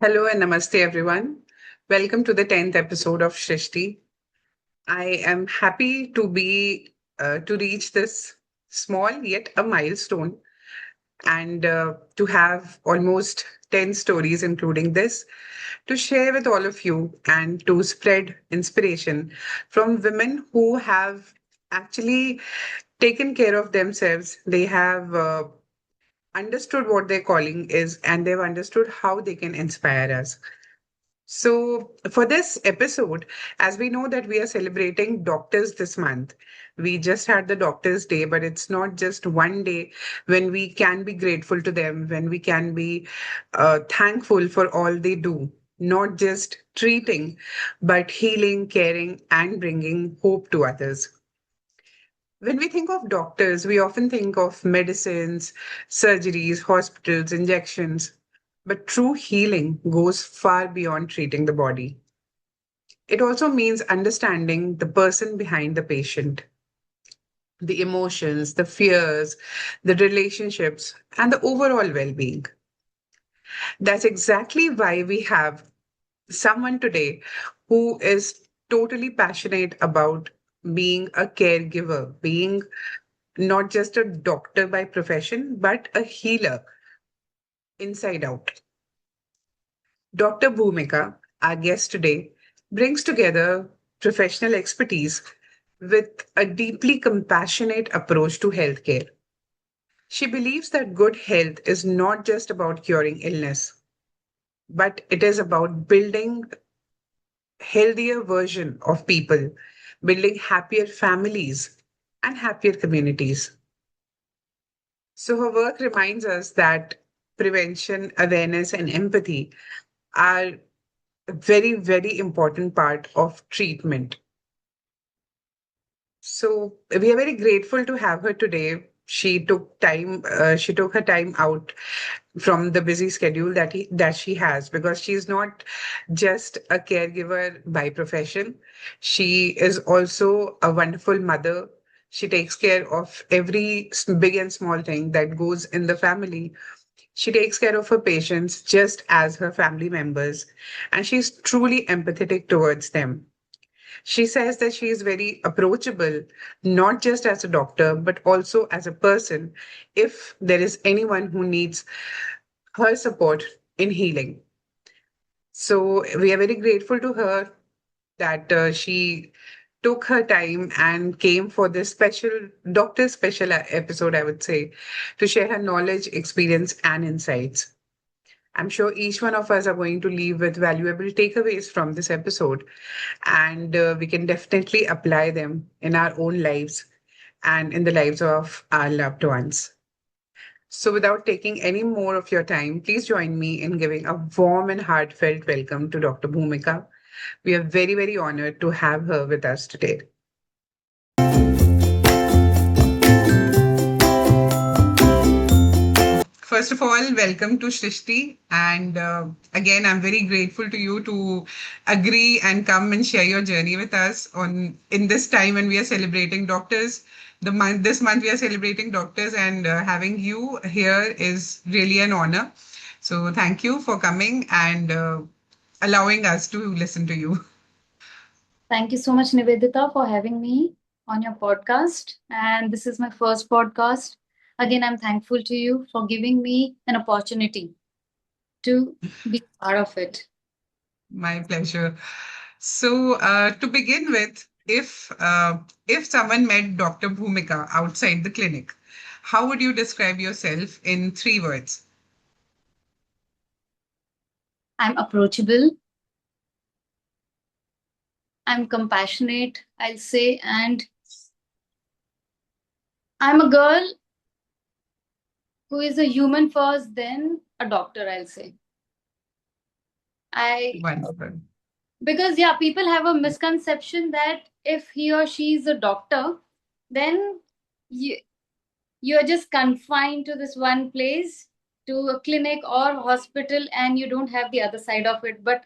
Hello and namaste, everyone. Welcome to the 10th episode of SHRISHTI. I am happy to reach this small yet a milestone and to have almost 10 stories, including this, to share with all of you and to spread inspiration from women who have actually taken care of themselves. They have understood what their calling is and they've understood how they can inspire us. So, for this episode, as we know that we are celebrating doctors this month, we just had the Doctors' Day, but it's not just one day when we can be grateful to them, when we can be thankful for all they do, not just treating, but healing, caring, and bringing hope to others. When we think of doctors, we often think of medicines, surgeries, hospitals, injections. But true healing goes far beyond treating the body. It also means understanding the person behind the patient, the emotions, the fears, the relationships, and the overall well being. That's exactly why we have someone today who is totally passionate about being a caregiver, being not just a doctor by profession, but a healer inside out. Dr. Bhumika, our guest today, brings together professional expertise with a deeply compassionate approach to healthcare. She believes that good health is not just about curing illness, but it is about building healthier version of people, building happier families and happier communities. So her work reminds us that prevention, awareness, and empathy are a very, very important part of treatment. So we are very grateful to have her today. She took her time out from the busy schedule that she has because she's not just a caregiver by profession. She is also a wonderful mother. She takes care of every big and small thing that goes in the family. She takes care of her patients just as her family members, and she's truly empathetic towards them. She says that she is very approachable, not just as a doctor, but also as a person, if there is anyone who needs her support in healing. So we are very grateful to her that she took her time and came for this special episode, I would say, to share her knowledge, experience, and insights. I'm sure each one of us are going to leave with valuable takeaways from this episode, and we can definitely apply them in our own lives and in the lives of our loved ones. So, without taking any more of your time, please join me in giving a warm and heartfelt welcome to Dr. Bhumika. We are very, very honored to have her with us today. First of all, welcome to Shrishti. And again, I'm very grateful to you to agree and come and share your journey with us on in this time when we are celebrating doctors. This month we are celebrating doctors, and having you here is really an honor. So thank you for coming and allowing us to listen to you. Thank you so much, Nivedita, for having me on your podcast. And this is my first podcast. Again, I'm thankful to you for giving me an opportunity to be part of it. My pleasure. So, to begin with, if someone met Dr. Bhumika outside the clinic, how would you describe yourself in three words? I'm approachable, I'm compassionate, I'll say, and I'm a girl who is a human first, then a doctor, I'll say. I Wonderful. Because yeah, people have a misconception that if he or she is a doctor, then you, you're just confined to this one place, to a clinic or hospital, and you don't have the other side of it. But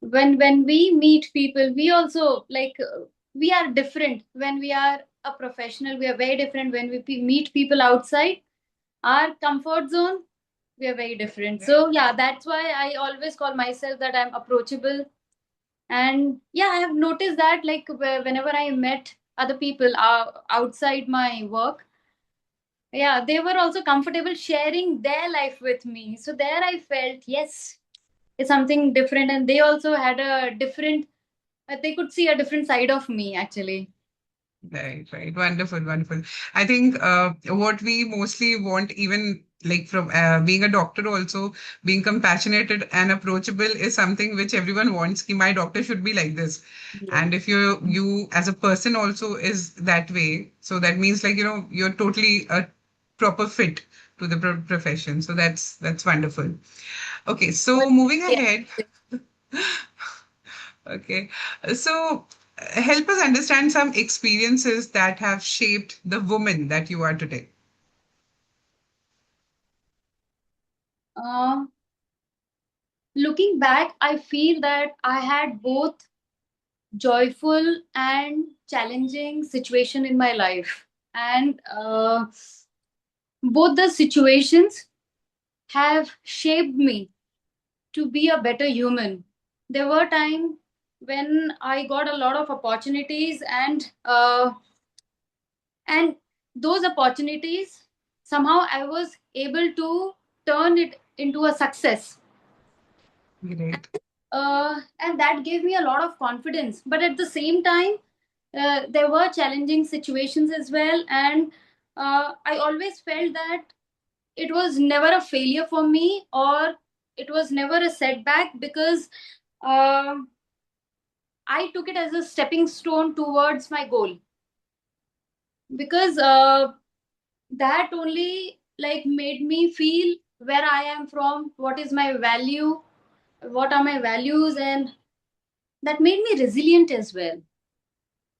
when we meet people, we also we are different. When we are a professional, we are very different. When we meet people outside our comfort zone, We are very different. Right. So yeah, that's why I always call myself that I'm approachable. And yeah, I have noticed that like whenever I met other people outside my work, yeah, they were also comfortable sharing their life with me. So there I felt, yes, it's something different. And they also had a different, they could see a different side of me actually. Right, right. Wonderful, wonderful. I think what we mostly want, even like from being a doctor, also being compassionate and approachable is something which everyone wants. Ki my doctor should be like this, Yeah. and if you as a person also is that way, so that means like you're totally a proper fit to the profession. So that's wonderful. Okay, But so moving yeah. ahead. Okay. So help us understand some experiences that have shaped the woman that you are today. Uh, Looking back, I feel that I had both joyful and challenging situation in my life, and both the situations have shaped me to be a better human. There were times when I got a lot of opportunities, and those opportunities somehow I was able to turn it into a success. Great. And that gave me a lot of confidence. But at the same time, there were challenging situations as well, and I always felt that it was never a failure for me, or it was never a setback, because um I took it as a stepping stone towards my goal. Because that only like made me feel where I am from, what is my value, what are my values, and that made me resilient as well,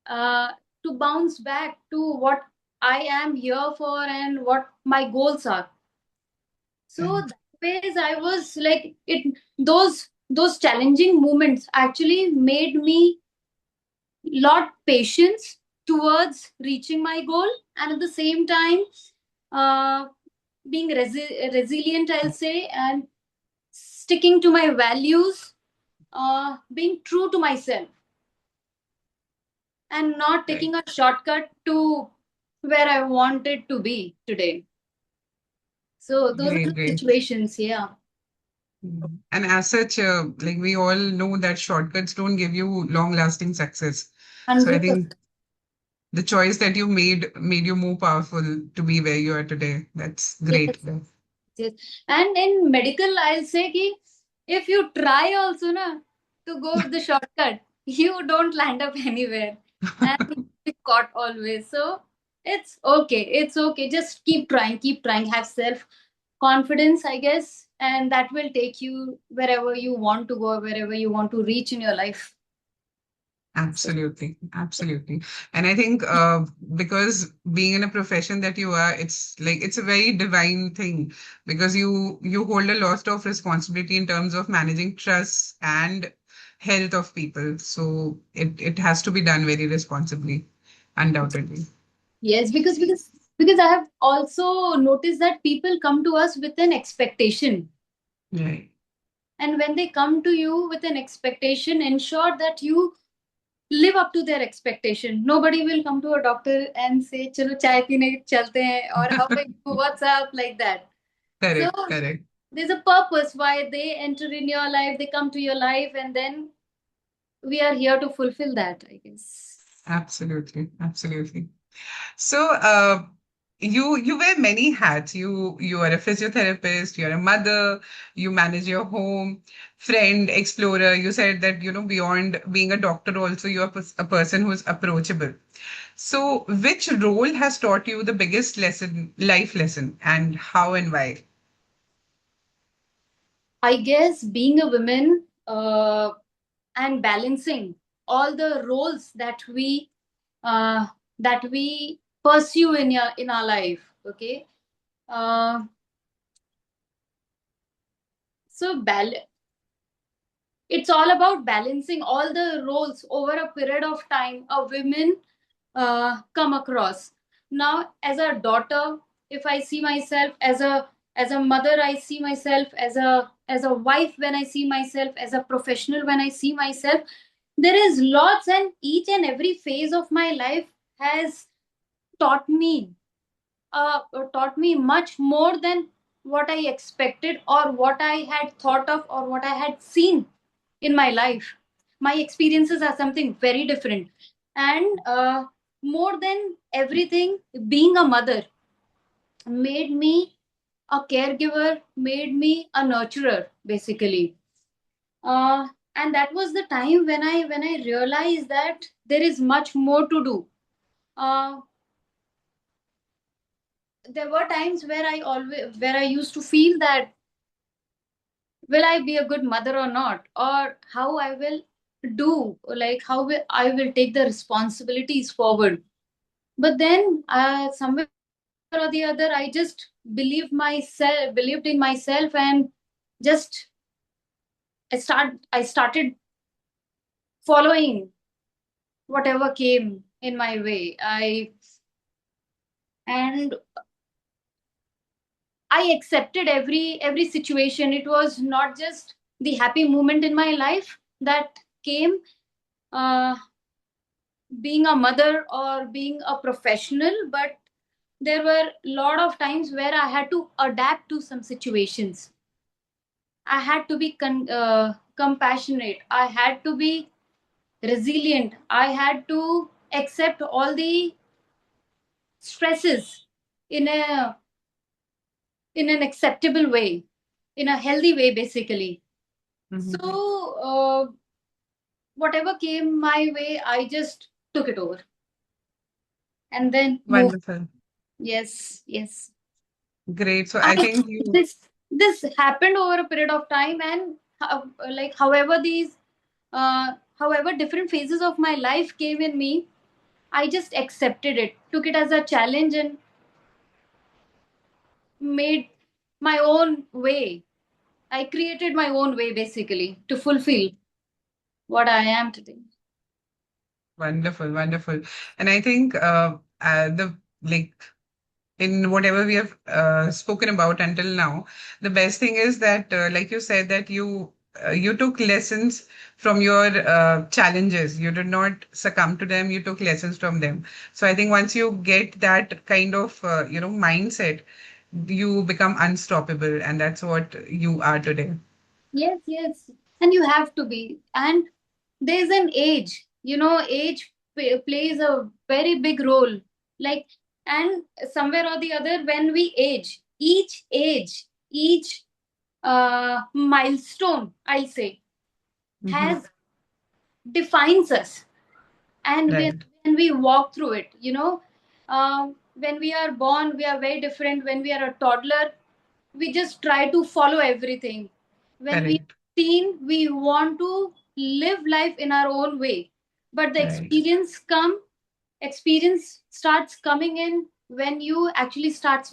uh, to bounce back to what I am here for and what my goals are. So Right. that ways I was like it. Those challenging moments actually made me lot patience towards reaching my goal, and at the same time, uh, being resilient, I'll say, and sticking to my values, being true to myself, and not Right. taking a shortcut to where I wanted to be today. So those are Great, the great. situations, yeah. And as such, like we all know that shortcuts don't give you long-lasting success. So I 100%. think the choice that you made you more powerful to be where you are today. That's great. Yes, yes. And in medical, I'll say ki if you try also na to go with the shortcut, you don't land up anywhere, and you'll be caught always. So it's okay. It's okay. Just keep trying, have self confidence, I guess, and that will take you wherever you want to go, wherever you want to reach in your life. So Absolutely, absolutely. And I think because being in a profession that you are, it's like it's a very divine thing because you hold a lot of responsibility in terms of managing trust and health of people. So it has to be done very responsibly, undoubtedly. yes, because I have also noticed that people come to us with an expectation. Right. And when they come to you with an expectation, ensure that you live up to their expectation. Nobody will come to a doctor and say, "Chalo chai peene chalte hain," or "How are you? What's up?" like that. So Correct, correct. there's a purpose why they enter in your life, they come to your life, and then we are here to fulfill that, I guess. Absolutely, absolutely. So, you wear many hats. You are a physiotherapist, you're a mother, you manage your home, friend, explorer. You said that, beyond being a doctor also, you're a person who's approachable. So, which role has taught you the biggest life lesson, and how and why? I guess being a woman, and balancing all the roles uh, that we pursue in our life. Okay, uh, so it's all about balancing all the roles over a period of time a women come across. Now, as a daughter, if I see myself as a As a mother, I see myself. As a wife, when I see myself. As a professional, when I see myself. There is lots, and each and every phase of my life has taught me taught me much more than what I expected, or what I had thought of, or what I had seen in my life. My experiences are something very different. And more than everything, being a mother made me a caregiver, made me a nurturer, basically. And that was the time when I realized that there is much more to do. Uh, there were times where I used to feel that, will I be a good mother or not, or how I will do, like how I will take the responsibilities forward. But then somewhere or the other, I just believed in myself, and just I started following whatever came in my way. And I accepted every situation. It was not just the happy moment in my life that came, uh, being a mother or being a professional, but there were a lot of times where I had to adapt to some situations. I had to be compassionate. I had to be resilient. I had to accept all the stresses in a in an acceptable way, in a healthy way, basically. So Mhm. whatever came my way, I just took it over and then moved. Wonderful. Yes, yes. Great. So I And think you, this happened over a period of time, and like however different phases of my life came in me, I just accepted it, took it as a challenge, and made my own way. I created my own way, basically, to fulfill what I am today. wonderful, wonderful. And I think the like in whatever we have spoken about until now, the best thing is that, like you said, that you took lessons from your challenges. You did not succumb to them. You took lessons from them. So I think once you get that kind of mindset, you become unstoppable, and that's what you are today. Yes, yes. And you have to be. And there's an age, age plays a very big role. Like, and somewhere or the other, when we age, each milestone, I'll say, Hmm. has defines us. And when, Right. when we walk through it, when we are born, we are very different. When we are a toddler, we just try to follow everything. When we Correct. are teen, we want to live life in our own way. But the Right. experience starts coming in when you actually start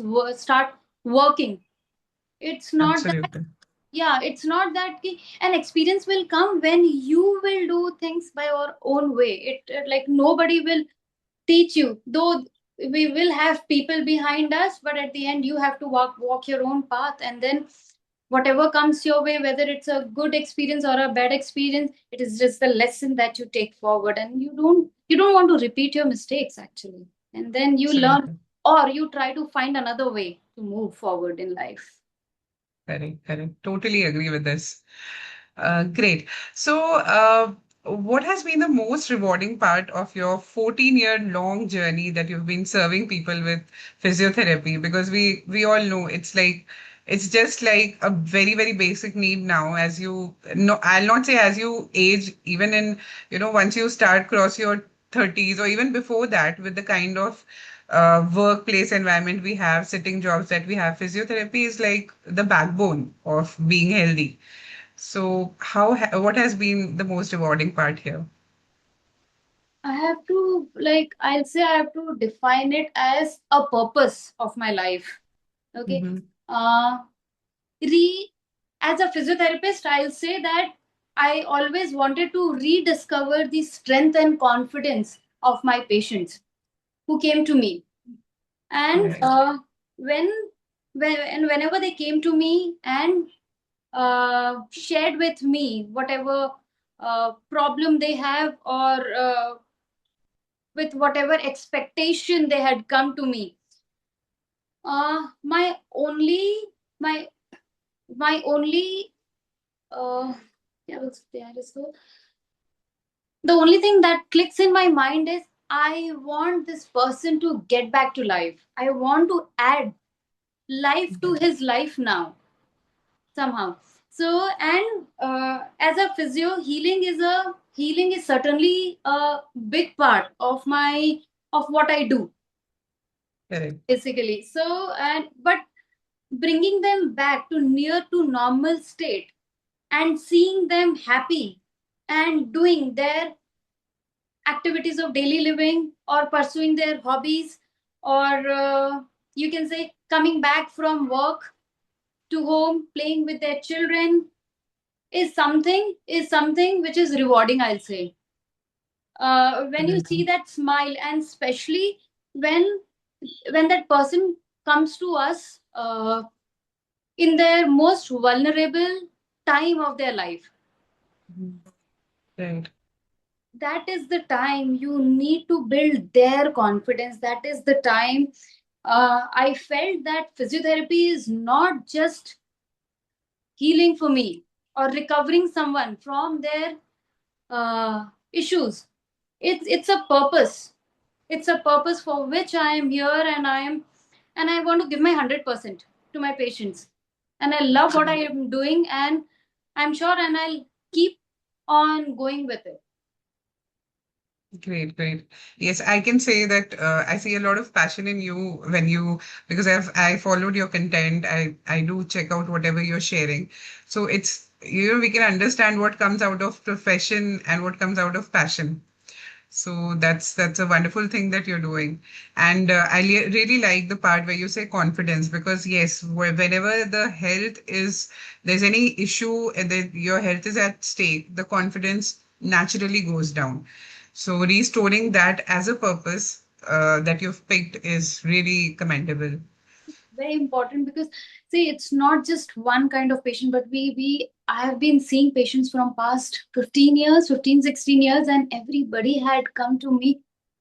working. It's not that, Absolutely. yeah, it's not that an experience will come when you will do things by your own way. Like nobody will teach you, though we will have people behind us, but at the end you have to walk your own path. And then whatever comes your way, whether it's a good experience or a bad experience, it is just the lesson that you take forward, and you don't want to repeat your mistakes, actually. And then you learn, Absolutely. or you try to find another way to move forward in life. Correct. Correct. Totally agree with this. Great. So, what has been the most rewarding part of your 14-year long journey that you've been serving people with physiotherapy? Because we all know it's just like a very, very basic need now. As you no, I'll not say as you age, even in, once you start cross your 30s or even before that, with the kind of workplace environment we have, sitting jobs that we have, physiotherapy is like the backbone of being healthy. So, what has been the most rewarding part here? I'll say I have to define it as a purpose of my life. Okay. Mm-hmm. Uh, re as a physiotherapist, I'll say that I always wanted to rediscover the strength and confidence of my patients who came to me. And Right. when and whenever they came to me and shared with me whatever problem they have, or with whatever expectation they had come to me, my only my my only क्या बोल सकते हैं यार इसको, the only thing that clicks in my mind is I want this person to get back to life. I want to add life to his life now somehow. So, and as a physio, healing is certainly a big part of my of what I do Correct. basically. So, and but bringing them back to near to normal state and seeing them happy and doing their activities of daily living or pursuing their hobbies, or you can say coming back from work to home playing with their children, is something which is rewarding, I'll say. When you see Absolutely. that smile, and especially when that person comes to us in their most vulnerable time of their life, Mhm. Right. that is the time you need to build their confidence. That is the time I felt that physiotherapy is not just healing for me or recovering someone from their issues. It's a purpose. It's a purpose for which I am here, and I want to give my 100% to my patients. And I love what I Absolutely. am doing, and I'm sure, and I'll keep on going with it. Great, great. Yes, I can say that I see a lot of passion in you when you, because I followed your content. I do check out whatever you're sharing. So it's, we can understand what comes out of profession and what comes out of passion. So that's a wonderful thing that you're doing. And really like the part where you say confidence, because yes, whenever there's any issue and that your health is at stake, the confidence naturally goes down. So restoring that as a purpose that you've picked is really commendable. Very important, because see, it's not just one kind of patient, but we I have been seeing patients from past 15 years, 15, 16 years, and everybody had come to me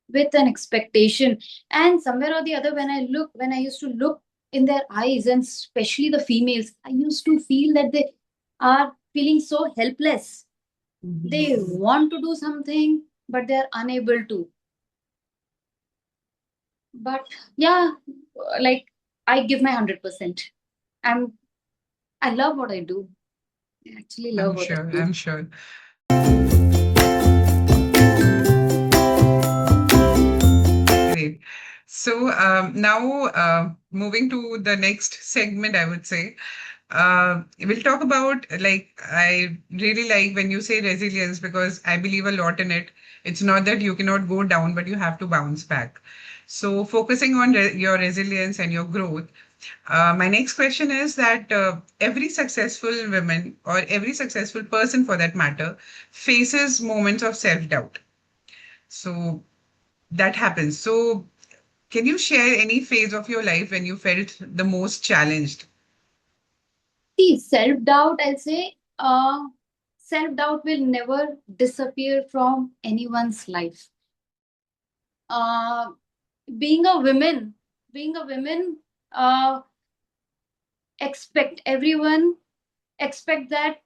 with an expectation. And somewhere or the other, when I used to look in their eyes, and especially the females, I used to feel that they are feeling so helpless. They Mhm. want to do something, but they're unable to. But yeah, like, I give my 100%. I'm I love what I do. I actually love I'm what I sure. do. I'm sure. Great. So now moving to the next segment, I would say. We'll talk about, like, I really like when you say resilience because I believe a lot in it. It's not that you cannot go down, but you have to bounce back. So, focusing on your resilience and your growth, my next question is that every successful woman or every successful person for that matter faces moments of self doubt. So, that happens. So, can you share any phase of your life when you felt the most challenged? See, self-doubt, I'll say, self-doubt will never disappear from anyone's life. Uh, being a woman, being a woman, uh, expect everyone expect that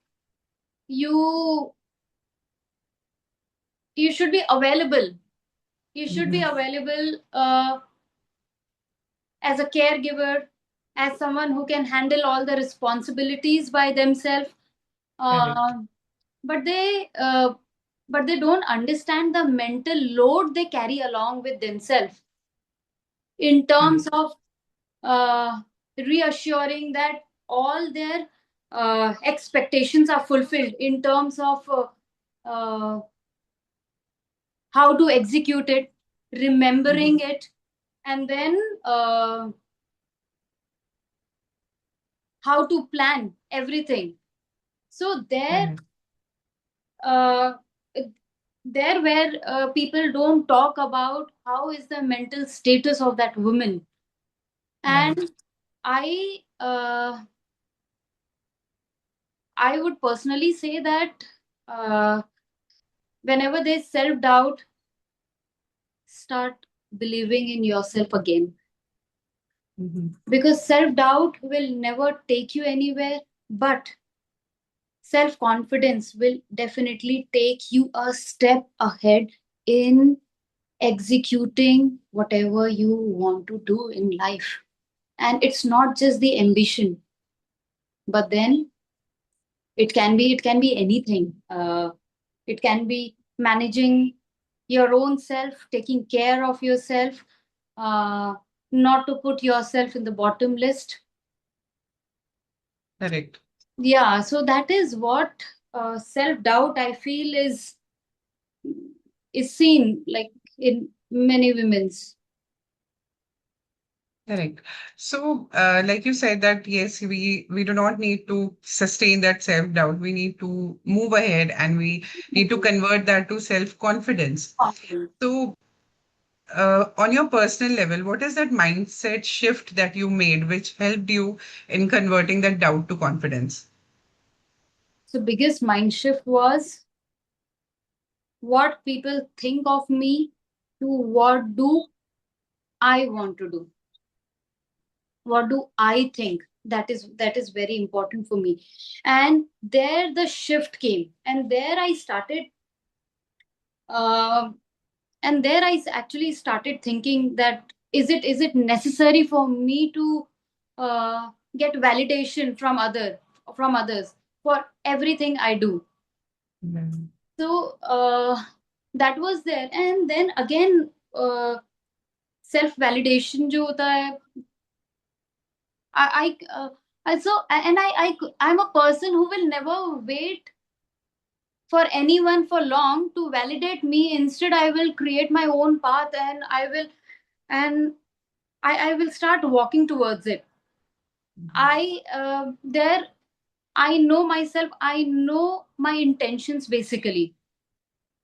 you you should be available. You should be Mhm. available as a caregiver, as someone who can handle all the responsibilities by themselves. Correct. Uh, but they don't understand the mental load they carry along with themselves in terms Correct. of reassuring that all their expectations are fulfilled, in terms of uh, how to execute it, remembering Mhm. it, and then how to plan everything. So Correct. uh, there where people don't talk about how is the mental status of that woman. Right. And I I would personally say that uh, whenever there's self doubt, start believing in yourself again. Because self doubt will never take you anywhere, but self confidence will definitely take you a step ahead in executing whatever you want to do in life. And it's not just the ambition, but then it can be anything. It can be managing your own self, taking care of yourself, uh, not to put yourself in the bottom list. Correct. Yeah, so that is what self doubt I feel is seen like in many women's. Correct. So, like you said that yes, we do not need to sustain that self-doubt. We need to move ahead and we need to convert that to self-confidence. So, on your personal level, what is that mindset shift that you made which helped you in converting that doubt to confidence? So biggest mind shift was what people think of me to what do I want to do. What do I think? That is very important for me. And there the shift came, and there I started uh, and there actually started thinking that is it necessary for me to get validation from others for everything I do. Mm. So that was there, and then again self validation जो होता है I'm a person who will never wait for anyone for long to validate me. Instead, I will create my own path, and and I will start walking towards it. There I know myself. I know my intentions basically.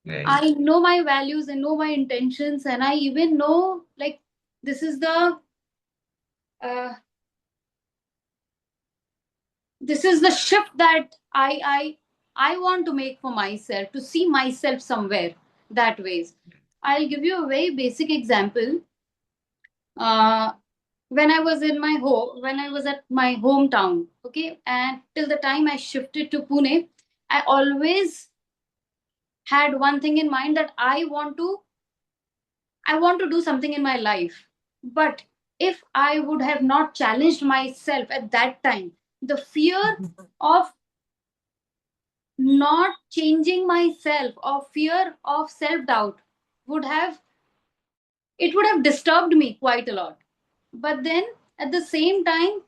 Right. I know my values. I know my intentions, and I even know like this is uh, the shift that I want to make for myself, to see myself somewhere that ways. I'll give you a very basic example. uh, when I was at my hometown, okay, and till the time I shifted to Pune, I always had one thing in mind that I want to do something in my life. But if I would have not challenged myself at that time, the fear of not changing myself or fear of self doubt would have it would have disturbed me quite a lot. But then at the same time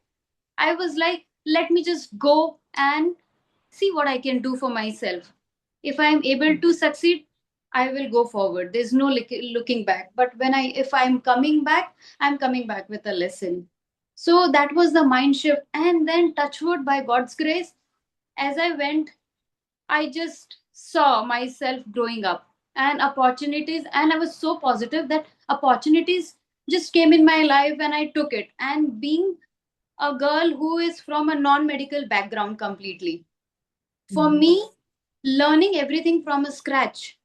I was like, let me just go and see what I can do for myself. If I am able to succeed, I will go forward. There's no looking back. But if I'm coming back, I'm coming back with a lesson. So that was the mind shift. And then, touchwood, by God's grace, as I went, I just saw myself growing up and opportunities, and I was so positive that opportunities just came in my life and I took it. And being a girl who is from a non medical background completely, for Mhm. me, learning everything from a scratch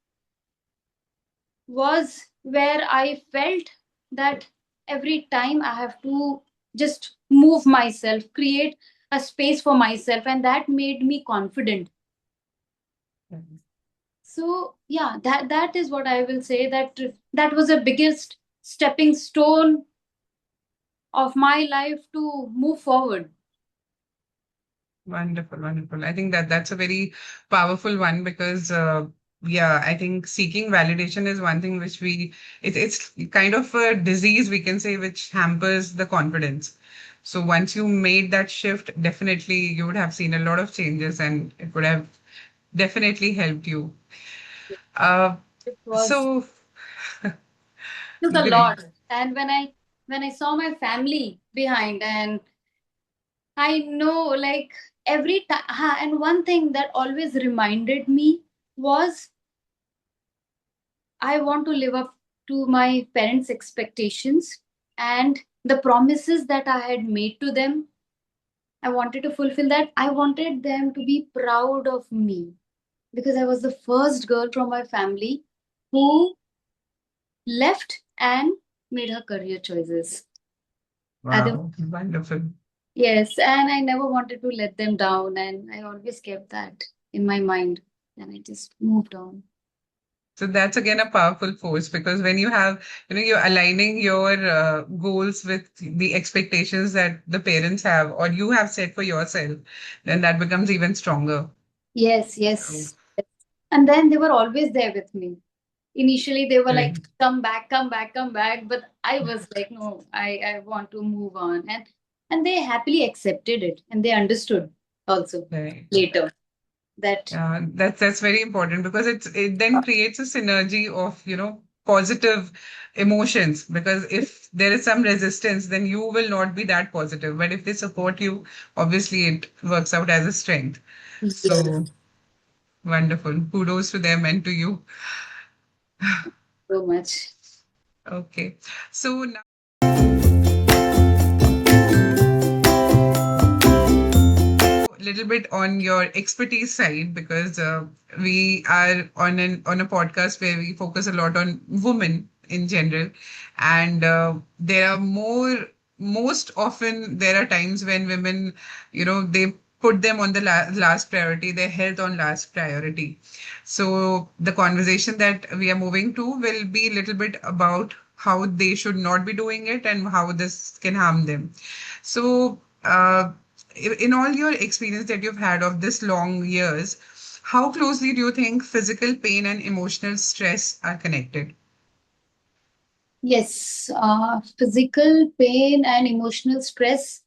was where I felt that every time I have to just move myself, create a space for myself, and that made me confident. So yeah, that is what I will say, that was the biggest stepping stone of my life to move forward. Wonderful, wonderful. I think that that's a very powerful one because yeah, I think seeking validation is one thing which it's kind of a disease we can say which hampers the confidence. So once you made that shift, definitely you would have seen a lot of changes and it would have definitely helped you. Uh, It was so took a great. lot. And when I saw my family behind, and I know like every time, and one thing that always reminded me was I want to live up to my parents' expectations and The promises that I had made to them, I wanted to fulfill that. I wanted them to be proud of me because I was the first girl from my family who left and made her career choices. Wow, wonderful. Yes, and I never wanted to let them down, and I always kept that in my mind, and I just moved on. So that's again a powerful force because when you have, you're aligning your goals with the expectations that the parents have or you have set for yourself, then that becomes even stronger. Yes, Oh, yes. And then they were always there with me. Initially, they were like, right, come back, come back, come back. But I was like, no, I want to move on. And they happily accepted it and they understood also right. later that That's very important because it then creates a synergy of, positive emotions. Because if there is some resistance, then you will not be that positive. But if they support you, obviously it works out as a strength. yes, So wonderful. Kudos to them and to you. so much. Okay. So now a little bit on your expertise side because we are on a podcast where we focus a lot on women in general, and there are most often there are times when women, they put them on the last priority, their health on last priority. So the conversation that we are moving to will be a little bit about how they should not be doing it and how this can harm them. So in all your experience that you've had of this long years, how closely do you think physical pain and emotional stress are connected? Yes, physical pain and emotional stress,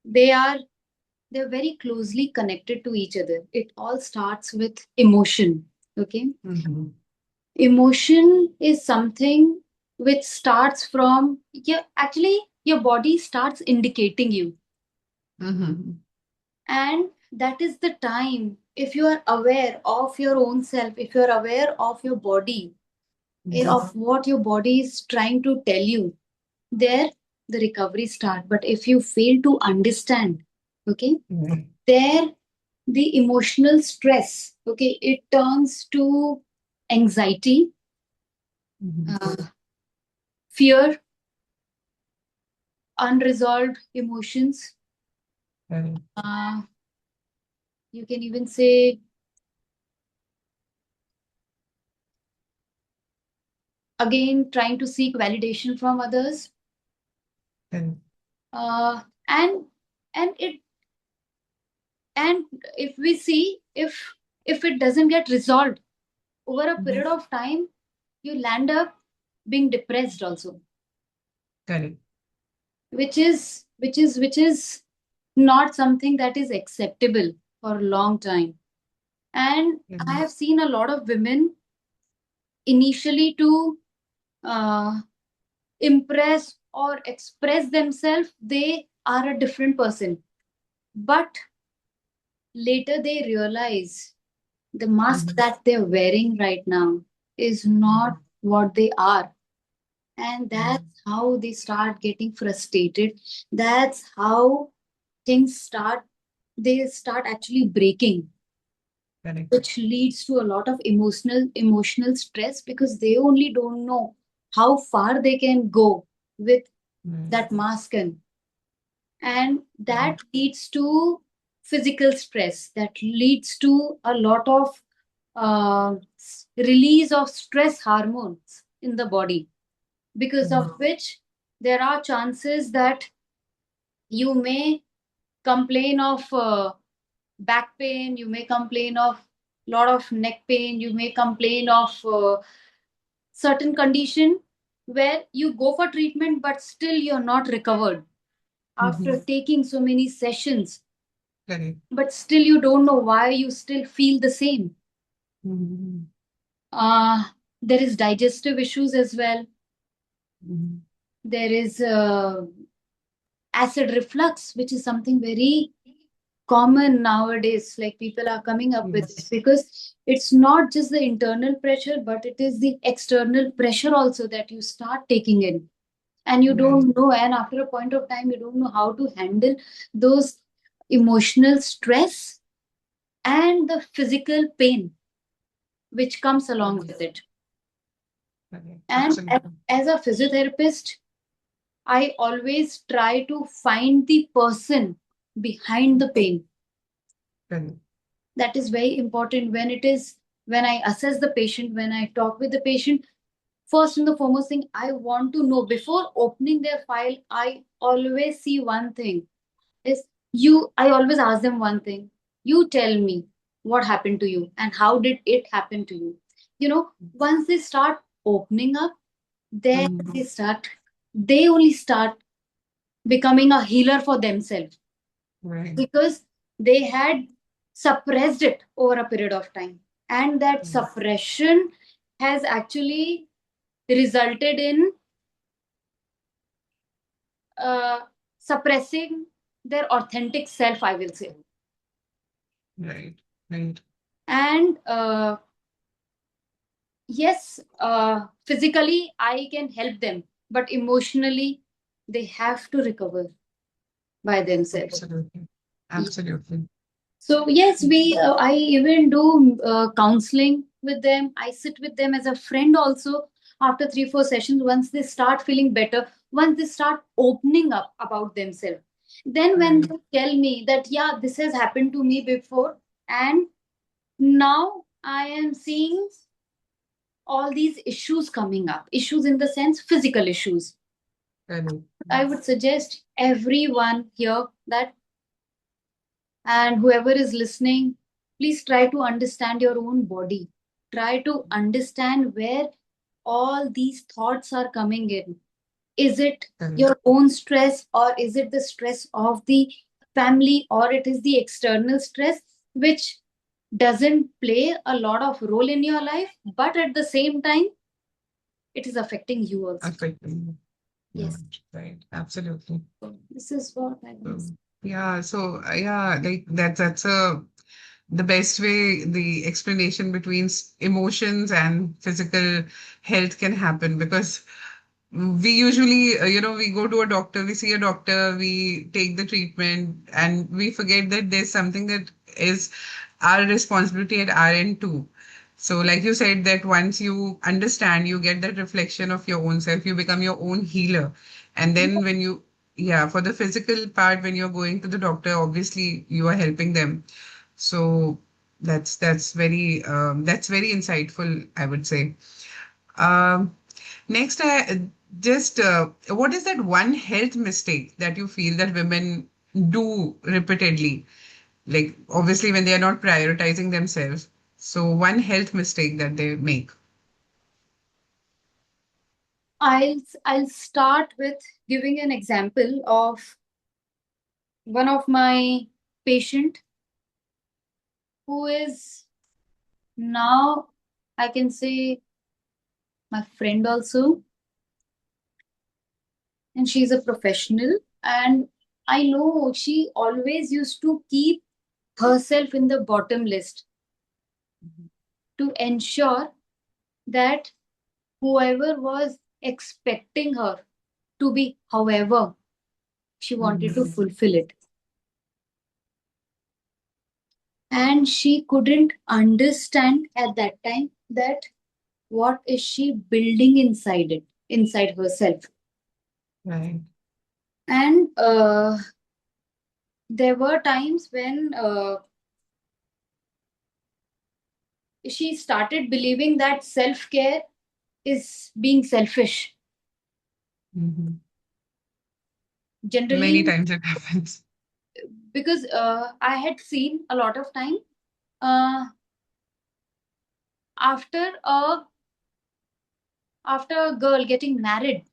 they are they're very closely connected to each other. It all starts with emotion. Okay. Mm-hmm. Emotion is something which starts from, yeah, actually your body starts indicating you, Mm-hmm. and that is the time, if you are aware of your own self, if you are aware of your body, of what your body is trying to tell you, there the recovery start. But if you fail to understand, okay, Mm-hmm. there the emotional stress, okay, it turns to anxiety, Mm-hmm. uh, fear, unresolved emotions. Correct. Uh, you can even say, again, trying to seek validation from others. Correct. Uh, and and it and if we see, if it doesn't get resolved over a Mhm. period of time, you land up being depressed also, Correct. which is not something that is acceptable for a long time. And I Mhm. have seen a lot of women initially to uh, impress or express themselves, they are a different person. But later they realize the mask Mhm. that they're wearing right now is not Mhm. what they are. And that's Mhm. how they start getting frustrated. That's how things start, they start actually breaking, Correct. which leads to a lot of emotional stress because they only don't know how far they can go with Mhm. that mask on. And that Correct. leads to physical stress, that leads to a lot of release of stress hormones in the body, because of Mhm. which there are chances that you may complain of back pain, you may complain of lot of neck pain, you may complain of certain condition where you go for treatment but still you're not recovered after Mhm. taking so many sessions, Correct. but still you don't know why you still feel the same. Mhm. uh, there is digestive issues as well. Mhm. There is acid reflux, which is something very common nowadays, like people are coming up with it Yes. because it's not just the internal pressure but it is the external pressure also that you start taking in. and you Right. don't know, and after a point of time you don't know how to handle those emotional stress and the physical pain which comes along Right. with it. Right. And Absolutely. as a physiotherapist, I always try to find the person behind the pain. Right. That is very important when I assess the patient, when I talk with the patient. First and the foremost thing I want to know before opening their file, I always see one thing is I always ask them one thing. You tell me what happened to you and how did it happen to you. Once they start opening up, then Mhm. they only start becoming a healer for themselves, Right. because they had suppressed it over a period of time. And that Right. suppression has actually resulted in uh, suppressing their authentic self, I will say. Right. Right. And yes, physically I can help them, but emotionally they have to recover by themselves. Absolutely. Yeah. Absolutely. So yes, I even do counseling with them. I sit with them as a friend also after 3 4 sessions. Once they start feeling better, once they start opening up about themselves, then when Right. they tell me that yeah, this has happened to me before, and now I am seeing all these issues coming up, issues in the sense physical issues. Right. I would suggest everyone here that, and whoever is listening, please try to understand your own body. Try to understand where all these thoughts are coming in. Is it Right. your own stress, or is it the stress of the family, or it is the external stress which doesn't play a lot of role in your life, but at the same time, it is affecting you also. Affecting. Yeah. Yes. Right. Absolutely. So this is what I So, want to say. yeah. So, yeah, like that's the best way the explanation between emotions and physical health can happen, because we usually, we go to a doctor, we see a doctor, we take the treatment, and we forget that there's something that is our responsibility at our end too. So, like you said, that once you understand, you get that reflection of your own self, you become your own healer. And then when you, yeah, for the physical part, when you're going to the doctor, obviously you are helping them. So that's very insightful, I would say. Um, Next, I just what is that one health mistake that you feel that women do repeatedly? Like obviously when they are not prioritizing themselves. So one health mistake that they make. I'll start with giving an example of one of my patient who is now, I can say, my friend also, and she's a professional, and I know she always used to keep herself in the bottom list Mhm. to ensure that whoever was expecting her to be however she wanted to Mhm. fulfill it. And she couldn't understand at that time that what is she building inside herself. Right. And there were times when she started believing that self care is being selfish. Mhm. Many Generally, times it happens. because I had seen a lot of time, uh, after a after a girl getting married,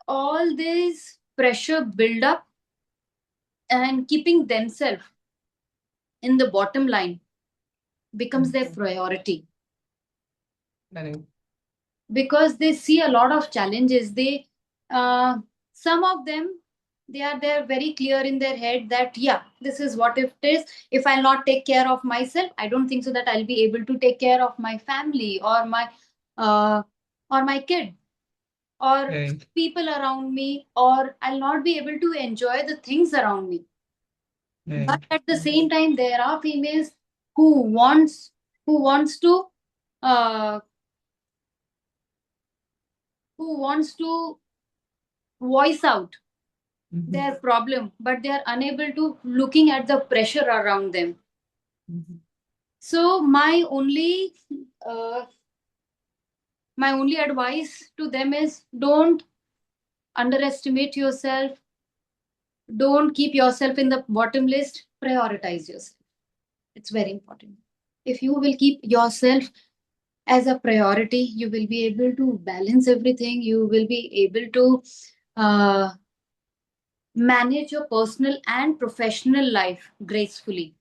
all this pressure build up and keeping themselves in the bottom line becomes their Mhm. priority, Correct. because they see a lot of challenges. They Some of them, they're very clear in their head that yeah, this is what it is. If I'll not take care of myself, I don't think so that I'll be able to take care of my family uh, or my kid. or Right. people around me, or I'll not be able to enjoy the things around me. But Right. at the same time, there are females who wants to uh, who wants to voice out Mhm. their problem, but they are unable to looking at the pressure around them. Mhm. So uh, my only advice to them is, don't underestimate yourself, don't keep yourself in the bottom list, prioritize yourself. It's very important. If you will keep yourself as a priority, you will be able to balance everything, you will be able to uh, manage your personal and professional life gracefully.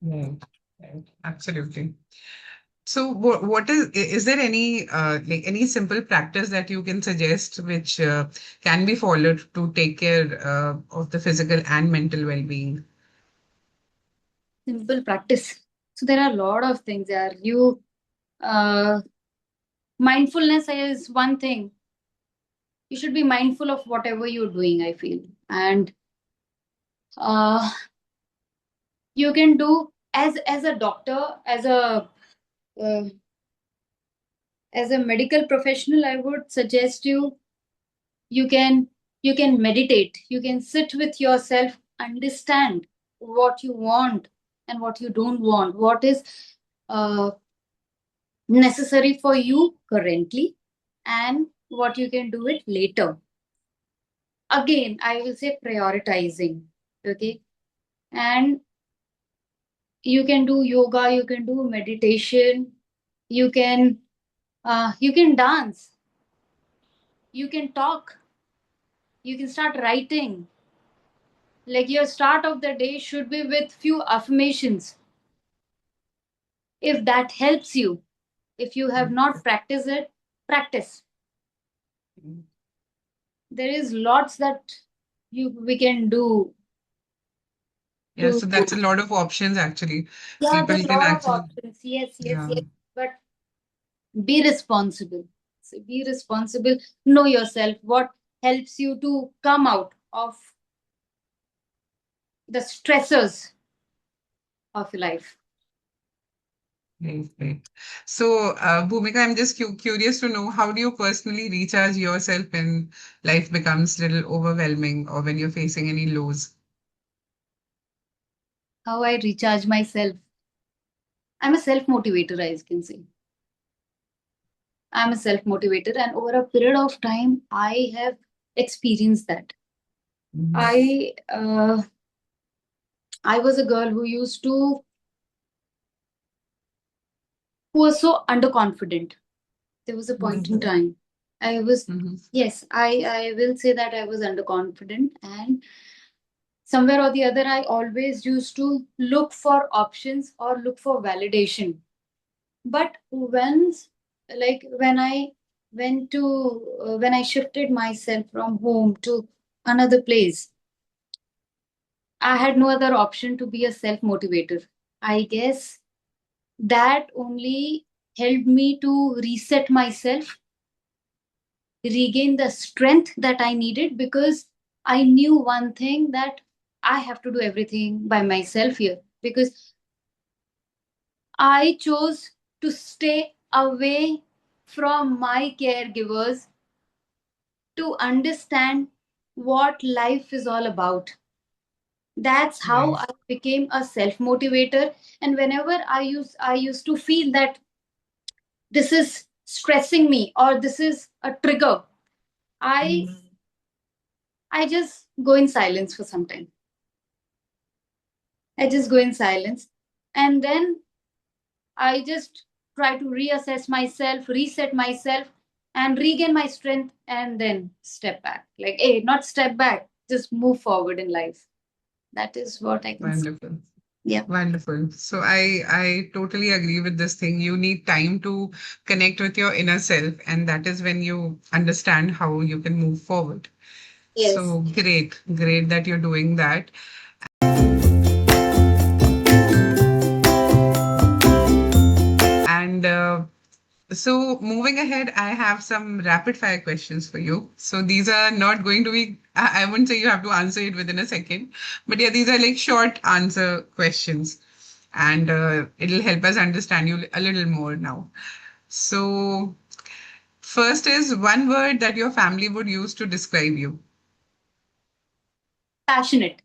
Right. Right. Absolutely. So what is there any like any simple practice that you can suggest which can be followed to take care of the physical and mental well-being? Simple practice. So there are a lot of things there. Uh, Mindfulness is one thing. You should be mindful of whatever you're doing, I feel. And uh, you can do, as a doctor, uh, as a medical professional, I would suggest you can you can meditate, you can sit with yourself, understand what you want and what you don't want, what is uh, necessary for you currently, and what you can do it later. Again, I will say prioritizing. Okay. And you can do yoga, you can do meditation, you you can dance, you can talk, you can start writing. Like, your start of the day should be with few affirmations. If that helps you, if you have not practiced it, practice. Mhm. There is lots that you we can do Yeah, to. so that's a lot of options actually. Yeah, there People are a can lot of actually, options. Yes, yes, yeah. yes. But be responsible. So be responsible. Know yourself. What helps you to come out of the stressors of your life? Great, great. So, Bhumika, I'm just curious to know, how do you personally recharge yourself when life becomes a little overwhelming or when you're facing any lows? How I recharge myself. I'm a self motivator, I can say. I'm a self motivator, and over a period of time, I have experienced that. Mhm. I was a girl who was so underconfident. There was a point in Mhm. time I was, Mhm. yes, I will say that I was underconfident, and somewhere or the other, I always used to look for options or look for validation. But when I when I shifted myself from home to another place, I had no other option to be a self motivator. I guess that only helped me to reset myself, regain the strength that I needed, because I knew one thing, that I have to do everything by myself here, because I chose to stay away from my caregivers to understand what life is all about. That's how Right. I became a self motivator. And whenever I used to feel that this is stressing me or this is a trigger, I Mhm. I just go in silence for some time. I just go in silence, and then I just try to reassess myself, reset myself, and regain my strength, and then step back. Like, hey, not step back, just move forward in life. That is what I can say. Wonderful. Yeah. Wonderful. So I totally agree with this thing. You need time to connect with your inner self, and that is when you understand how you can move forward. Yes. So great, great that you're doing that. And So, moving ahead, I have some rapid fire questions for you. So, these are not going to be, I wouldn't say you have to answer it within a second, but yeah, these are like short answer questions, and it'll help us understand you a little more now. So, first is one word that your family would use to describe you. Passionate.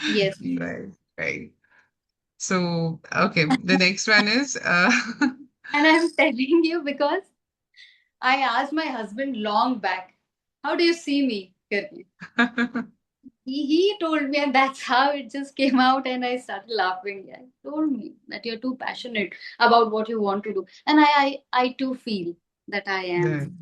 Yes. Right, right. So, okay, the next one is And I'm telling you because I asked my husband long back, how do you see me? Karke. He told me, and that's how it just came out. And I started laughing. Yeah, he told me that you're too passionate about what you want to do. And I too feel that I am. the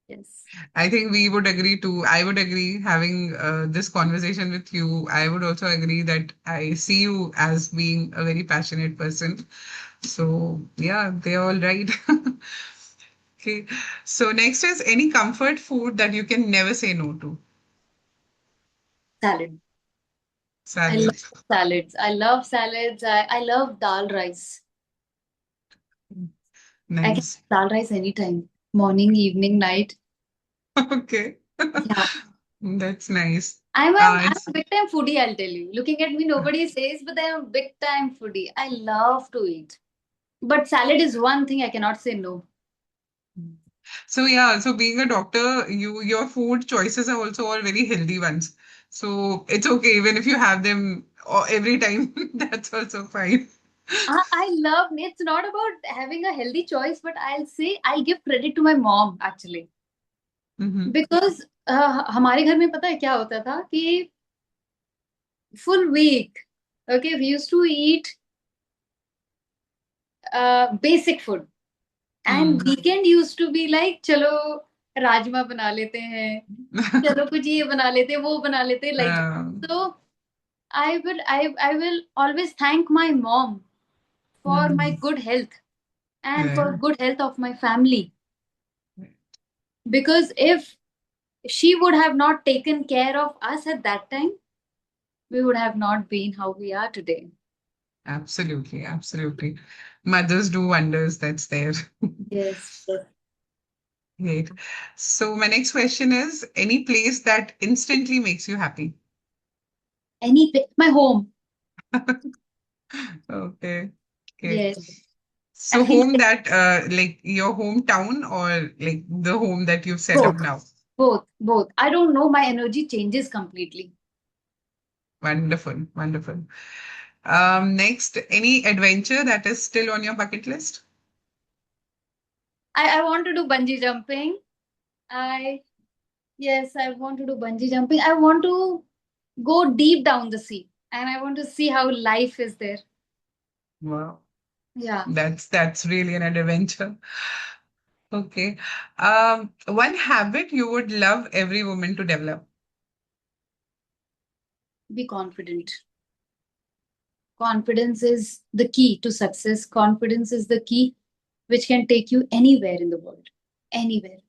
Yes. I think we would agree too. I would agree having this conversation with you. I would also agree that I see you as being a very passionate person. So, yeah, they're all right. Okay. So, next is any comfort food that you can never say no to. Salad. I love Salads. salads. I love salads. I love dal rice. I can Nice. have dal rice anytime. Morning, evening, night. Okay. Yeah. That's nice. I'm It's a big time foodie, I'll tell you. Looking at me, nobody says, but I'm a big time foodie. I love to eat. But salad is one thing I cannot say no. So yeah, so being a doctor, your food choices are also all very healthy ones. So it's okay even if you have them every time. That's also fine. I love it's not about having a healthy choice, but I'll say I'll give credit to my mom actually. Hmm. Because हमारे घर में पता है क्या होता था कि full week, okay, we used to eat basic food. And Mm. weekend used to be like, चलो राजमा बना लेते हैं, चलो कुछ ये बना लेते हैं, वो बना लेते हैं, like Um, so I will always thank my mom for my mhm. good health and for Right. good health of my family, because if she would have not taken care of us at that time, we would have not been how we are today. Absolutely, absolutely. Mothers do wonders, that's there. Yes, yes. Great. So my next question is any place that instantly makes you happy? Any my home. Okay. Okay. Yes, I So think home that like your hometown or like the home that you've set both, up now? both. I don't know, my energy changes completely. Wonderful, wonderful. Next, any adventure that is still on your bucket list? I want to do bungee jumping. I Yes, I want to do bungee jumping. I want to go deep down the sea and I want to see how life is there. Wow, Yeah, that's really an adventure. Okay. One habit you would love every woman to develop. be confident. Confidence is the key to success. Confidence is the key which can take you anywhere in the world. Anywhere.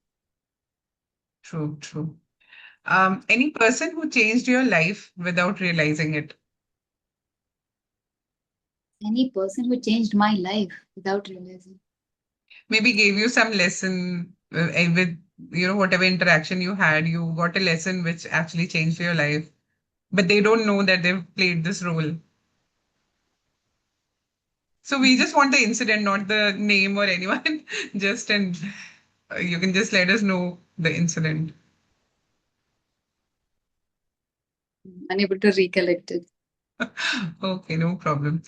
True, true. Any person who changed your life without realizing it. Any person who changed my life without realizing. Maybe gave you some lesson with whatever interaction you had, you got a lesson which actually changed your life, but they don't know that they've played this role. So we just want the incident, not the name or anyone. Just and you can just let us know the incident. Unable to recollect it. Okay, no problem.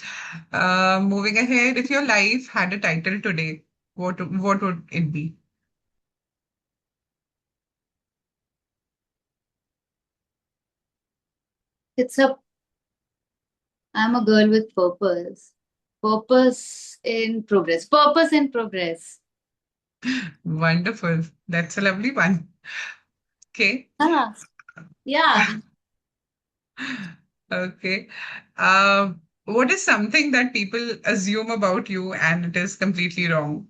Moving ahead, if your life had a title today, what would it be? It's a I'm a girl with purpose. Purpose in progress. Purpose in progress. Wonderful. That's a lovely one. Okay. Ah, yeah. Okay. What is something that people assume about you and it is completely wrong?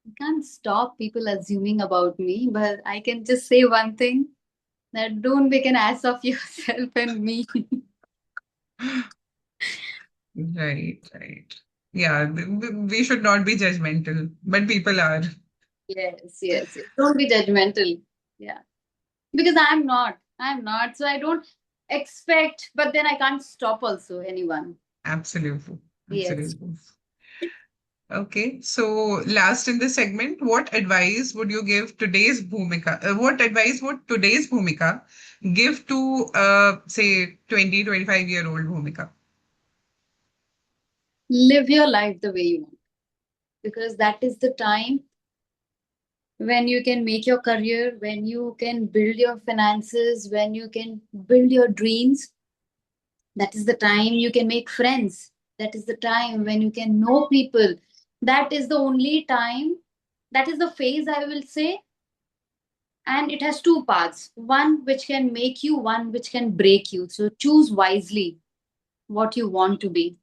I can't stop people assuming about me, but I can just say one thing, that don't make an ass of yourself and me. Right, right. Yeah, we should not be judgmental, but people are. Yes, yes, yes. Don't be judgmental. Yeah. Because I'm not. So I don't expect, but then I can't stop also anyone. Absolutely. Yes. Absolutely. Okay, so last in this segment, what advice would you give today's Bhumika? What advice would today's Bhumika give to, say, 20, 25-year-old Bhumika? Live your life the way you want. Because that is the time when you can make your career, when you can build your finances, when you can build your dreams. That is the time you can make friends. That is the time when you can know people. That is the only time, that is the phase, I will say. And it has two parts, one which can make you, one which can break you. So choose wisely what you want to be.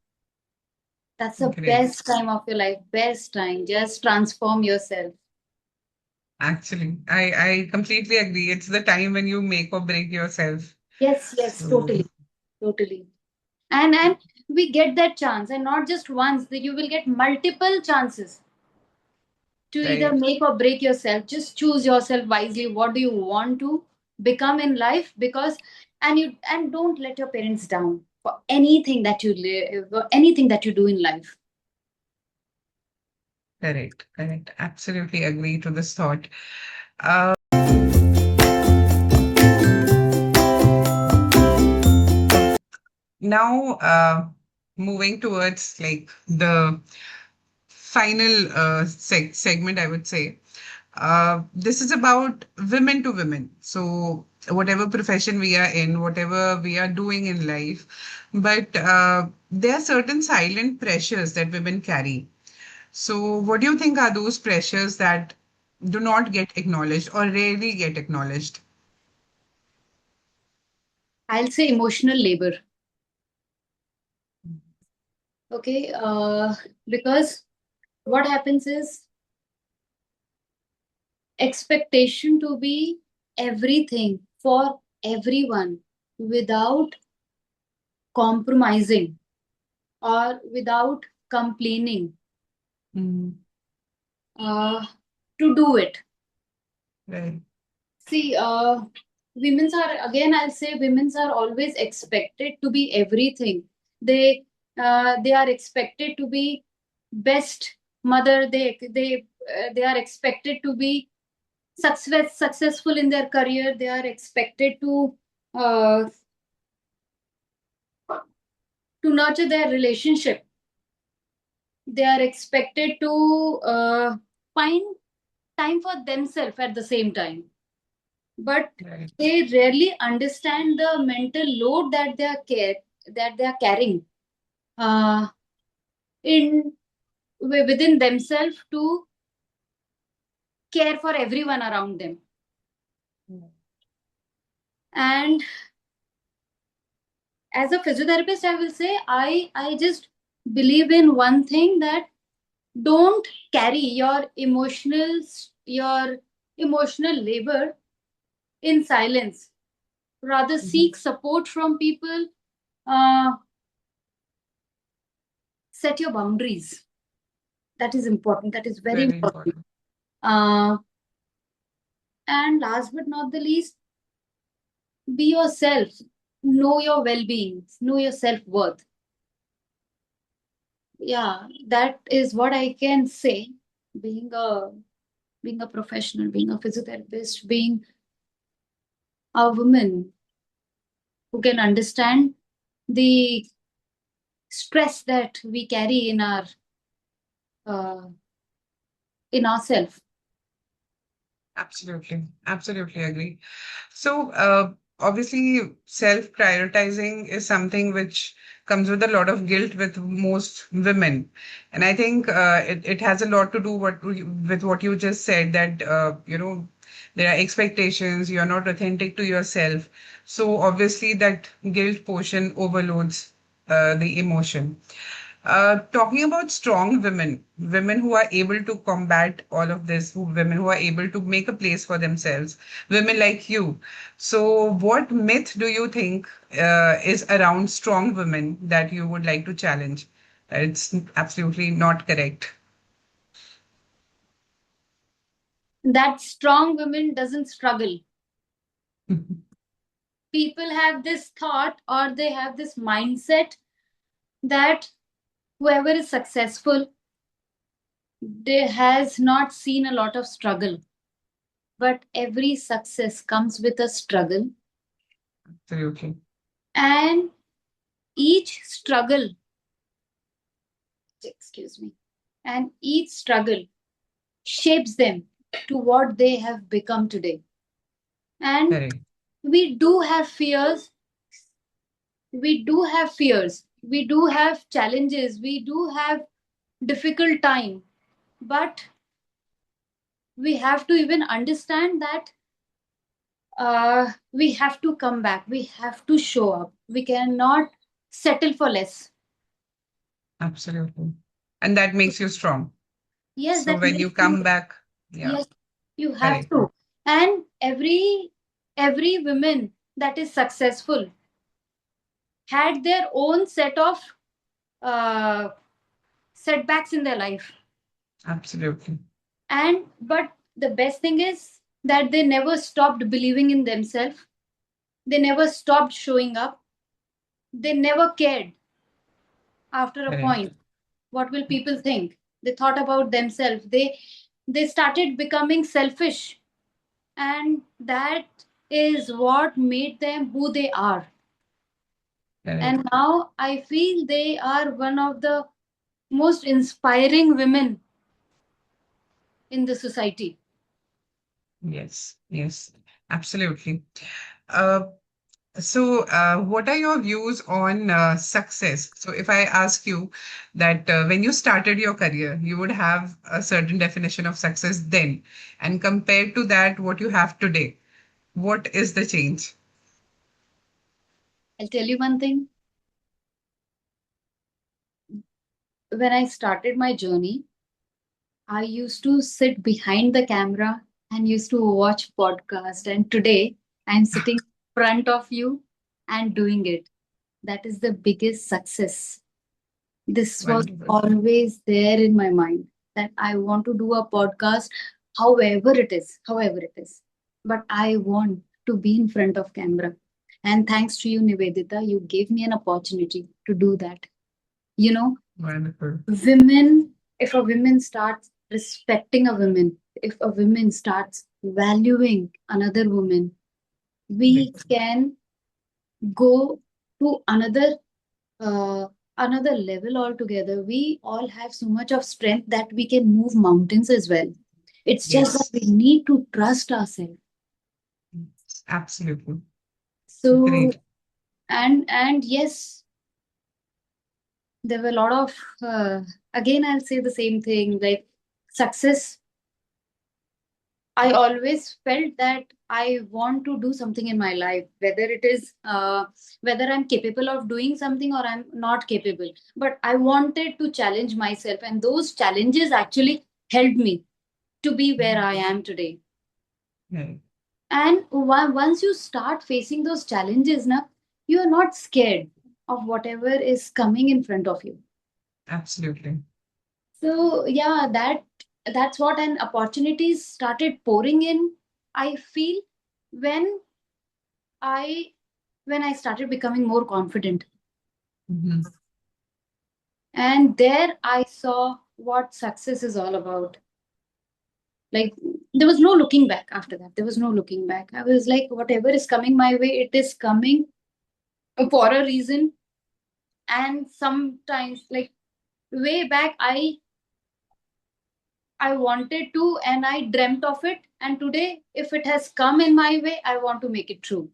That's the Great. best time of your life, best time. Just transform yourself. Actually, I completely agree. It's the time when you make or break yourself. Yes, yes, So, totally, totally. And we get that chance, and not just once, that you will get multiple chances to either right, make or break yourself. Just choose yourself wisely. What do you want to become in life? Because and don't let your parents down for anything that you live, for anything that you do in life. correct, correct. Absolutely agree to this thought. Uh, Now, moving towards like the final segment, I would say. This is about women to women. So, whatever profession we are in, whatever we are doing in life, but there are certain silent pressures that women carry. So, what do you think are those pressures that do not get acknowledged or rarely get acknowledged? I'll say emotional labor. Okay, because what happens is expectation to be everything for everyone without compromising or without complaining, Mm, uh, to do it. right, See, women's are, again, I'll say women's are always expected to be everything. They they are expected to be best mother. They are expected to be successful in their career. They are expected uh, to nurture their relationship. They are expected to find time for themselves at the same time, but right, they rarely understand the mental load that they are carrying uh, in within themselves to care for everyone around them. And as a physiotherapist, I will say I just believe in one thing, that don't carry your emotional labor in silence. Rather Mhm. seek support from people. uh, Set your boundaries. That is important, that is very Very important. important. uh, and last but not the least, be yourself. Know your well-being, know your self-worth. Yeah, that is what I can say. Being a professional, being a physiotherapist, being a woman who can understand the stress that we carry uh, in ourselves. Absolutely. Absolutely agree. So, obviously, self-prioritizing is something which comes with a lot of guilt with most women. And I think it has a lot to do with what you just said, that, there are expectations, you're not authentic to yourself. So, obviously, that guilt portion overloads the emotion. Talking about strong women, women who are able to combat all of this, women who are able to make a place for themselves, women like you. So, what myth do you think is around strong women that you would like to challenge? It's absolutely not correct. That strong women doesn't struggle. People have this thought or they have this mindset that whoever is successful, they has not seen a lot of struggle. But every success comes with a struggle, Absolutely. and each struggle, excuse me, and each struggle shapes them to what they have become today. And Correct. we do have fears, we do have challenges, we do have difficult time, but we have to even understand that we have to come back, we have to show up, we cannot settle for less. Absolutely. And that makes you strong. Yes, So that when you makes you, come back, yeah, yes, you have correct. to. And every woman that is successful had their own set of uh, setbacks in their life. Absolutely. And but the best thing is that they never stopped believing in themselves, they never stopped showing up, they never cared after a Correct. point what will people think. They thought about themselves, they started becoming selfish, and that is what made them who they are. And Correct. now I feel they are one of the most inspiring women in the society. Yes. Yes. Absolutely. Uh, So, what are your views on success? So, if I ask you that when you started your career, you would have a certain definition of success then, and compared to that, what you have today, what is the change? I'll tell you one thing. When I started my journey, I used to sit behind the camera and used to watch podcast. And today I'm sitting in front of you and doing it. That is the biggest success. This was Wonderful. always there in my mind that I want to do a podcast, however it is. But I want to be in front of camera. And thanks to you, Nivedita, you gave me an opportunity to do that. You know, Wonderful. women, if a woman starts respecting a woman, if a woman starts valuing another woman, we Correct. can go to uh, another level altogether. We all have so much of strength that we can move mountains as well. It's just that Yes. we need to trust ourselves. Absolutely. So, Great. and yes, there were a lot of again I'll say the same thing, like success. I always felt that I want to do something in my life, whether it is whether I'm capable of doing something or I'm not capable. But I wanted to challenge myself, and those challenges actually helped me to be where I am today. Right. And once you start facing those challenges, now you are not scared of whatever is coming in front of you. Absolutely. So yeah, that's what, and opportunities started pouring in. I feel when I when I started becoming more confident, Mhm. and there I saw what success is all about. Like there was no looking back after that. There was no looking back. I was like, whatever is coming my way, it is coming for a reason. And sometimes, like way back, I wanted to and I dreamt of it. And today, if it has come in my way, I want to make it true.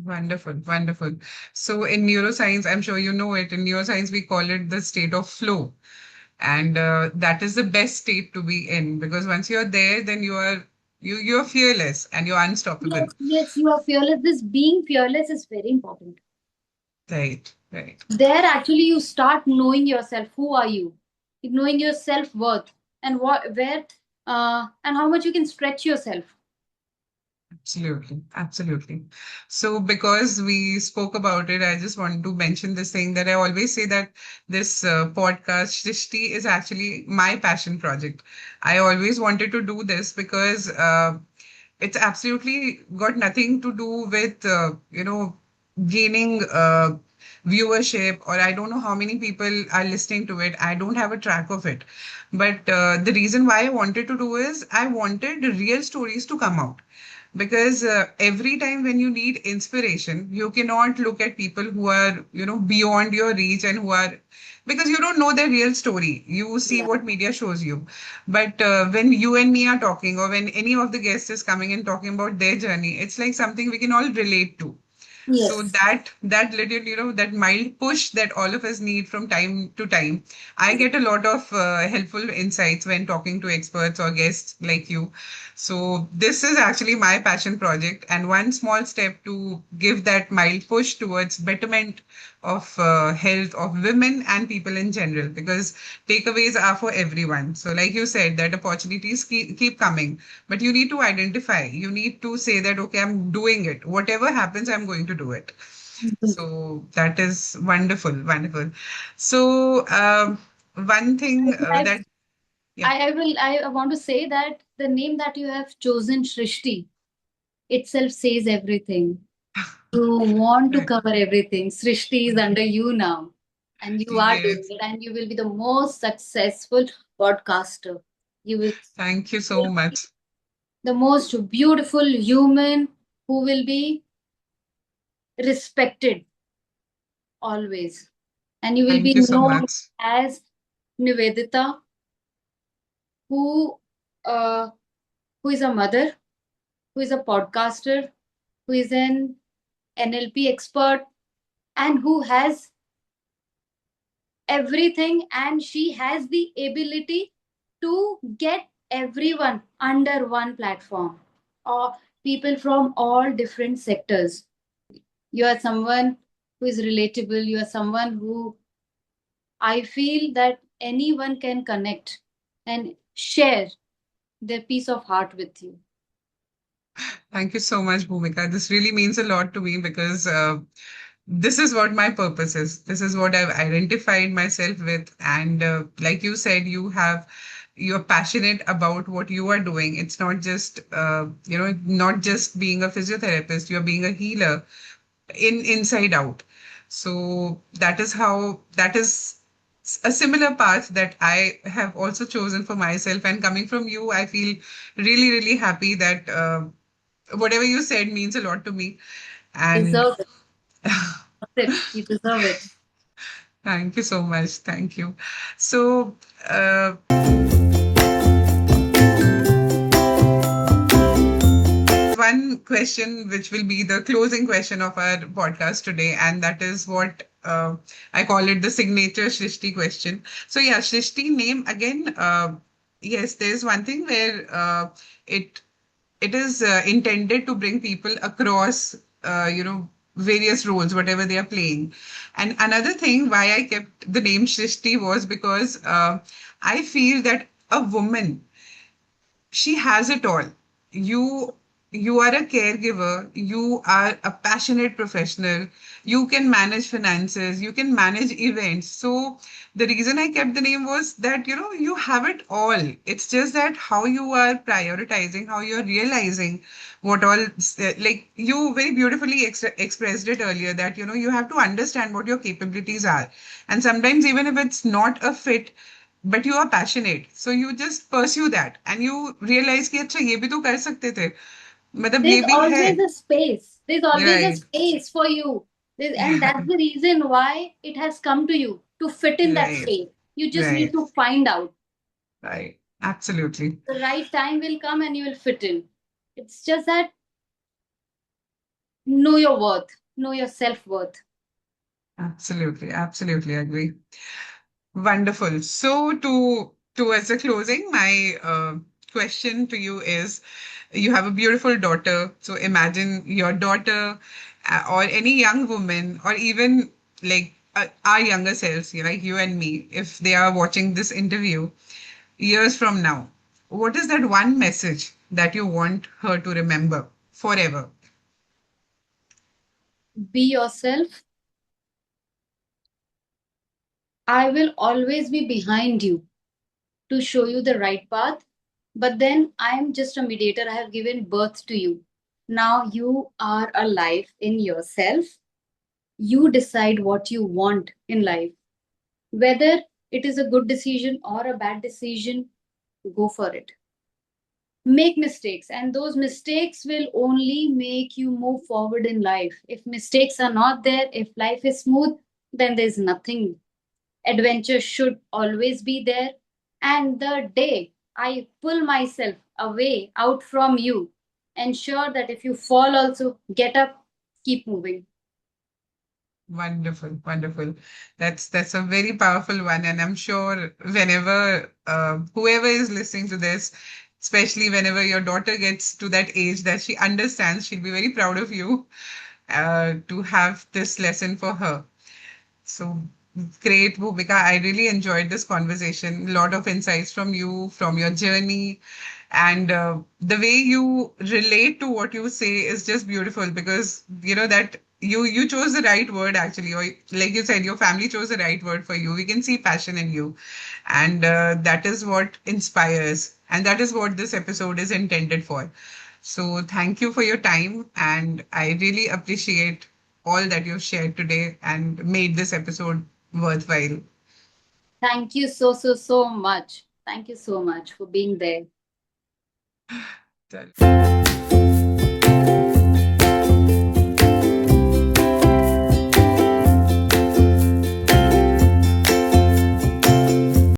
Wonderful. Wonderful. So, in neuroscience, I'm sure you know it. In neuroscience, we call it the state of flow. And that is the best state to be in because once you're there, then you're fearless and you're unstoppable. Yes, yes, you are fearless. This being fearless is very important. Right, right. There, actually, you start knowing yourself. Who are you? Knowing your self worth and what, where, and how much you can stretch yourself. Absolutely, absolutely. So, because we spoke about it, I just want to mention this thing that I always say that this podcast, Shrishti, is actually my passion project. I always wanted to do this because it's absolutely got nothing to do with, gaining viewership, or I don't know how many people are listening to it. I don't have a track of it. But the reason why I wanted to do is I wanted real stories to come out, because every time when you need inspiration, you cannot look at people who are, beyond your reach, and who are, because you don't know their real story. You see Yeah. what media shows you. But when you and me are talking, or when any of the guests is coming and talking about their journey, it's like something we can all relate to. So Yes. that little, that mild push that all of us need from time to time, I get a lot of helpful insights when talking to experts or guests like you. So this is actually my passion project, and one small step to give that mild push towards betterment of health of women and people in general, because takeaways are for everyone. So like you said, that opportunities keep coming, but you need to identify, you need to say that, okay, I'm doing it, whatever happens, I'm going to do it. So that is wonderful, wonderful. So one thing I've, that, yeah. I want to say that the name that you have chosen, Shrishti, itself says everything. You want to Right. cover everything. Srishti is under you now, and you are doing Yes, it, and you will be the most successful podcaster. You will thank you so be much. the most beautiful human who will be respected always, and you will be Thank you so known much. as Nivedita, who uh, who is a mother, who is a podcaster, who is an NLP expert, and who has everything, and she has the ability to get everyone under one platform, or people from all different sectors. You are someone who is relatable. You are someone who I feel that anyone can connect and share their piece of heart with you. Thank you so much, Bhumika. This really means a lot to me, because this is what my purpose is. This is what I've identified myself with. And like you said, you're passionate about what you are doing. It's not just, not just being a physiotherapist, you're being a healer inside out. So that is a similar path that I have also chosen for myself. And coming from you, I feel really, really happy that whatever you said means a lot to me. And Deserve it. You deserve it. thank you so much. Thank you. So, one question which will be the closing question of our podcast today, and that is what I call it, the signature Shrishti question. So, yeah, Shrishti name again. Yes, there's one thing where it it is intended to bring people across, various roles, whatever they are playing. And another thing why I kept the name Shrishti was because I feel that a woman, she has it all. You you are a caregiver, you are a passionate professional, you can manage finances, you can manage events. So the reason I kept the name was that, you have it all. It's just that how you are prioritizing, how you're realizing what all, like you very beautifully expressed it earlier, that you have to understand what your capabilities are. And sometimes even if it's not a fit, but you are passionate, so you just pursue that, and you realize कि अच्छा ये भी तो कर सकते थे, मतलब ये There's भी है. always a space. There's always a Right. space for you. And that's the reason why it has come to you to fit in that Right. space. You just need Right. to find out. Right. Absolutely. The right time will come and you will fit in. It's just that know your worth, know your self worth. Absolutely. Absolutely agree. Wonderful. So to as a closing, my question to you is, you have a beautiful daughter. So imagine your daughter, or any young woman, or even like our younger selves, like you and me, if they are watching this interview years from now, what is that one message that you want her to remember? forever? Be yourself. I will always be behind you to show you the right path. But then I am just a mediator. I have given birth to you. Now you are alive in yourself. You decide what you want in life. Whether it is a good decision or a bad decision, go for it. Make mistakes, and those mistakes will only make you move forward in life. If mistakes are not there, if life is smooth, then there's nothing. Adventure should always be there. And the day I pull myself away out from you, ensure that if you fall, also get up, keep moving. Wonderful, wonderful. That's a very powerful one, and I'm sure whenever whoever is listening to this, especially whenever your daughter gets to that age that she understands, she'll be very proud of you to have this lesson for her. So great, Bhumika. I really enjoyed this conversation. A lot of insights from you, from your journey, and the way you relate to what you say is just beautiful because you know that you chose the right word actually, or like you said, your family chose the right word for you. We can see passion in you, and that is what inspires, and that is what this episode is intended for. So thank you for your time, and I really appreciate all that you've shared today and made this episode worthwhile. Thank you so, so, so much. Thank you so much for being there. Chal.